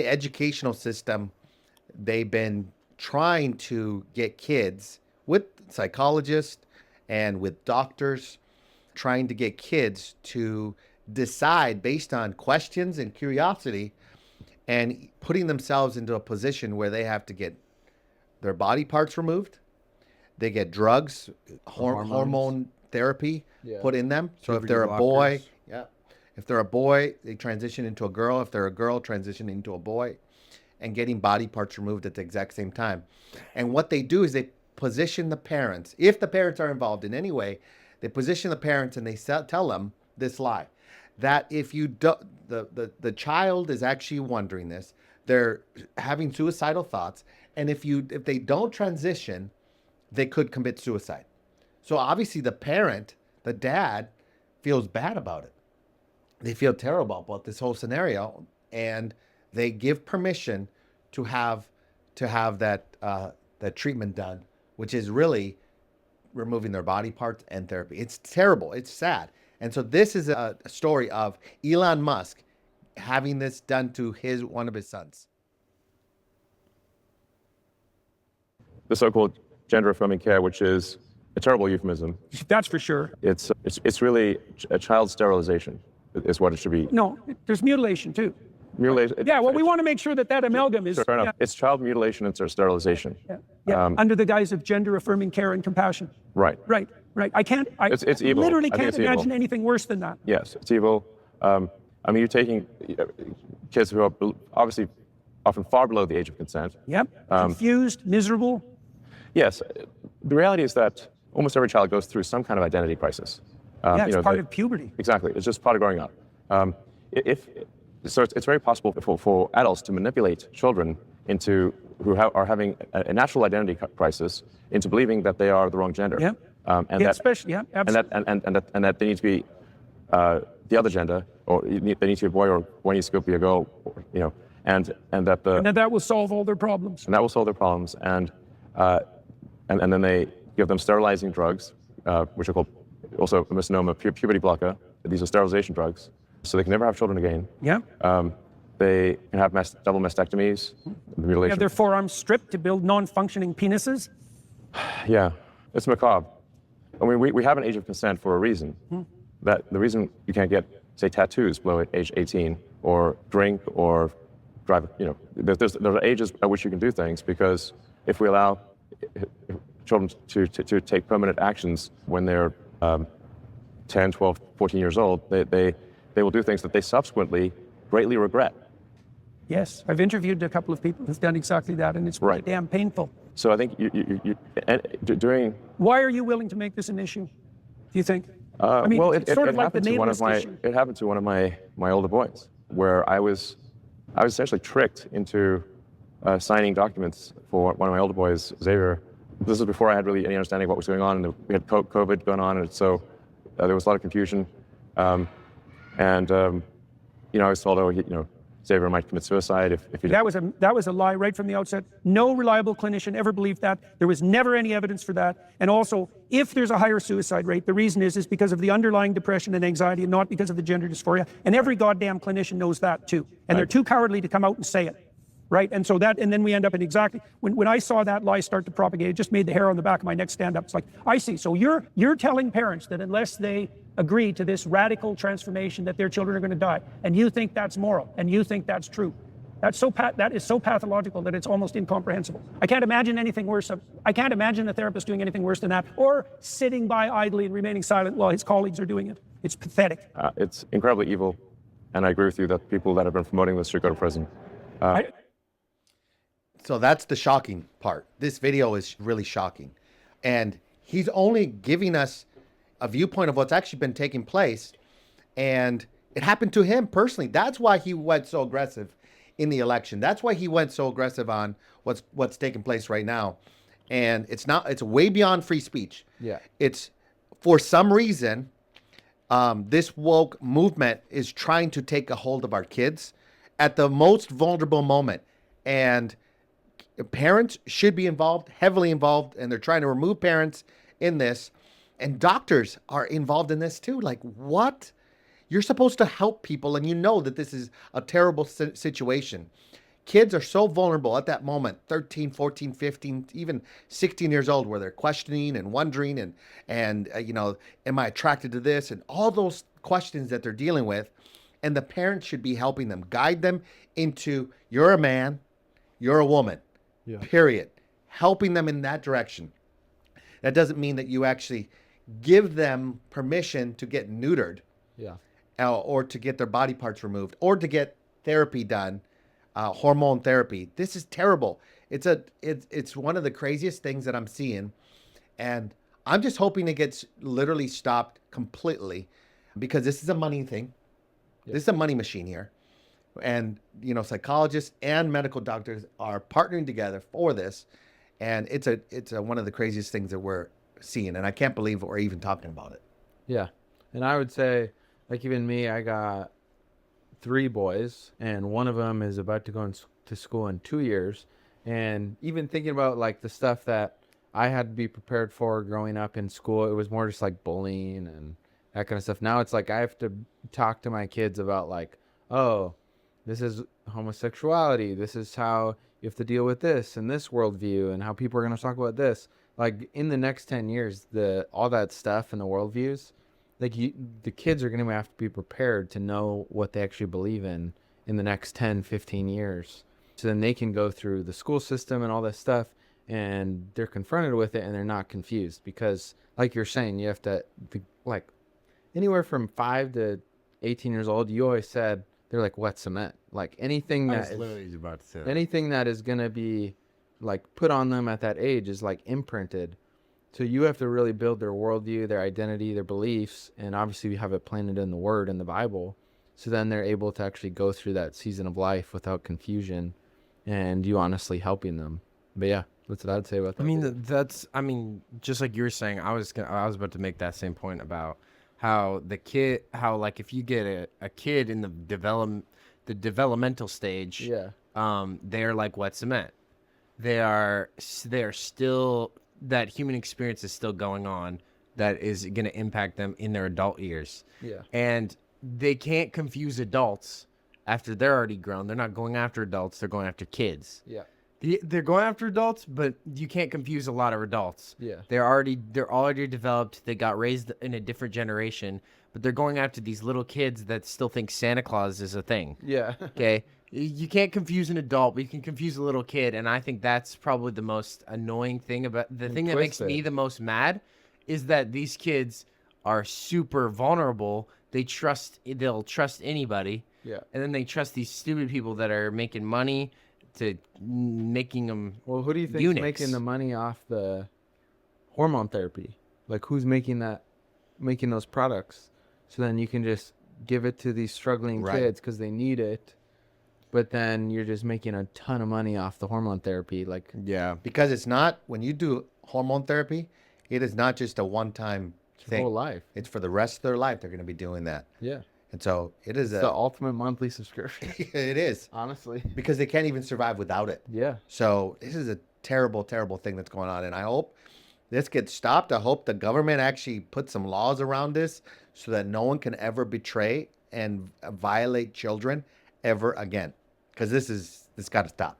The educational system, they've been trying to get kids with psychologists and with doctors, trying to get kids to decide based on questions and curiosity and putting themselves into a position where they have to get their body parts removed. They get drugs, hormone therapy Yeah. put in them. So if Puberty they're a boy, blockers. yeah. If they're a boy, they transition into a girl. If they're a girl, transition into a boy, and getting body parts removed at the exact same time. And what they do is they position the parents, if the parents are involved in any way, they position the parents and they tell them this lie that if you do, the child is actually wondering this, they're having suicidal thoughts, and if they don't transition, they could commit suicide. So obviously the parent, the dad, feels bad about it. They feel terrible about this whole scenario, and they give permission to have that treatment done, which is really removing their body parts and therapy. It's terrible. It's sad. And so this is a story of Elon Musk having this done to one of his sons. The so-called gender-affirming care, which is a terrible euphemism. That's for sure. It's really a child sterilization, is what it should be. No, there's mutilation too. Mutilation. Yeah, well, we want to make sure that amalgam is... Fair enough. It's child mutilation and sterilization. Yeah, under the guise of gender-affirming care and compassion. Right. Right. It's evil. Literally I think can't it's evil. imagine anything worse than that. Yes, it's evil. I mean, you're taking kids who are obviously often far below the age of consent. Yep, confused, miserable. Yes, the reality is that almost every child goes through some kind of identity crisis. It's part of puberty. Exactly, it's just part of growing up. So it's very possible for adults to manipulate children who are having a natural identity crisis into believing that they are the wrong gender. Yep. Absolutely. And that they need to be the other gender, or they need to be a boy, or one needs to be a girl, and that will solve all their problems. And that will solve their problems, and then they give them sterilizing drugs, which are called also a misnomer, puberty blocker. These are sterilization drugs, so they can never have children again. Yeah. They can have double mastectomies, mutilation. Have their forearms stripped to build non-functioning penises. Yeah, it's macabre. I mean, we have an age of consent for a reason. That the reason you can't get, say, tattoos below age 18, or drink, or drive, there are ages at which you can do things, because if we allow children to take permanent actions when they're 10, 12, 14 years old, they will do things that they subsequently greatly regret. Yes, I've interviewed a couple of people who've done exactly that, and it's pretty damn painful. So I think during... Why are you willing to make this an issue, do you think? I mean, well, it's sort of like the nameless issue. It happened to one of my older boys, where I was essentially tricked into signing documents for one of my older boys, Xavier. This was before I had really any understanding of what was going on, and we had COVID going on, and so there was a lot of confusion. I was told, Xavier might commit suicide if he... That was a lie right from the outset. No reliable clinician ever believed that. There was never any evidence for that. And also, if there's a higher suicide rate, the reason is because of the underlying depression and anxiety, and not because of the gender dysphoria. And every goddamn clinician knows that too. And they're too cowardly to come out and say it. Right? And so and then we end up in exactly, when I saw that lie start to propagate, it just made the hair on the back of my neck stand up. It's like, I see. So you're telling parents that unless they agree to this radical transformation, that their children are going to die, and you think that's moral, and you think that's true. That is so pathological that it's almost incomprehensible. I can't imagine anything worse. I can't imagine a therapist doing anything worse than that, or sitting by idly and remaining silent while his colleagues are doing it. It's pathetic. It's incredibly evil, and I agree with you that people that have been promoting this should go to prison. So that's the shocking part. This video is really shocking. And he's only giving us a viewpoint of what's actually been taking place. And it happened to him personally. That's why he went so aggressive in the election. That's why he went so aggressive on what's taking place right now. And it's way beyond free speech. Yeah. It's, for some reason, this woke movement is trying to take a hold of our kids at the most vulnerable moment. And parents should be involved, heavily involved, and they're trying to remove parents in this. And doctors are involved in this too. Like, what? You're supposed to help people, and you know that this is a terrible situation. kids are so vulnerable at that moment, 13, 14, 15, even 16 years old, where they're questioning and wondering and am I attracted to this? And all those questions that they're dealing with. And the parents should be helping them, guide them into, you're a man, you're a woman, period. Helping them in that direction. That doesn't mean that you actually give them permission to get neutered, or to get their body parts removed, or to get therapy done, hormone therapy. This is terrible. It's one of the craziest things that I'm seeing, and I'm just hoping it gets literally stopped completely, because this is a money thing. This is a money machine here, and psychologists and medical doctors are partnering together for this, and it's one of the craziest things that we're seeing, and I can't believe we're even talking about it. Yeah, and I would say, like, even me, I got 3 boys, and one of them is about to go to school in 2 years, and even thinking about like the stuff that I had to be prepared for growing up in school, it was more just like bullying and that kind of stuff. Now it's like I have to talk to my kids about like, oh, this is homosexuality. This is how you have to deal with this and this worldview and how people are going to talk about this. Like in the next 10 years, all that stuff and the worldviews, like the kids are going to have to be prepared to know what they actually believe in the next 10, 15 years. So then they can go through the school system and all that stuff, and they're confronted with it and they're not confused, because like you're saying, you have to like anywhere from 5 to 18 years old, you always said they're like wet cement. Like anything that is going to be like put on them at that age is like imprinted. So you have to really build their worldview, their identity, their beliefs, and obviously we have it planted in the Word in the Bible. So then they're able to actually go through that season of life without confusion, and you honestly helping them. But yeah, that's what I'd say about that. I mean, just like you were saying, I was about to make that same point about how like if you get a kid in the developmental stage, they're like wet cement. They're still, that human experience is still going on that is going to impact them in their adult years. Yeah. And they can't confuse adults after they're already grown. They're not going after adults, they're going after kids. Yeah. They're going after adults, but you can't confuse a lot of adults. Yeah. They're already developed. They got raised in a different generation, but they're going after these little kids that still think Santa Claus is a thing. Yeah. Okay. You can't confuse an adult, but you can confuse a little kid. And I think that's probably the most annoying thing about the thing that makes me the most mad is that these kids are super vulnerable. They'll trust anybody. Yeah. And then they trust these stupid people that are making money to making them. Well, who do you think is making the money off the hormone therapy? Like, who's making those products? So then you can just give it to these struggling kids because they need it. But then you're just making a ton of money off the hormone therapy. Like, Yeah. Because it's not, when you do hormone therapy, it is not just a one-time thing. whole life. It's for the rest of their life. They're going to be doing that. Yeah. And so it is It's the ultimate monthly subscription. it is, Honestly. because they can't even survive without it. Yeah. So this is a terrible, terrible thing that's going on. And I hope this gets stopped. I hope the government actually puts some laws around this so that no one can ever betray and violate children ever again. Because this got to stop.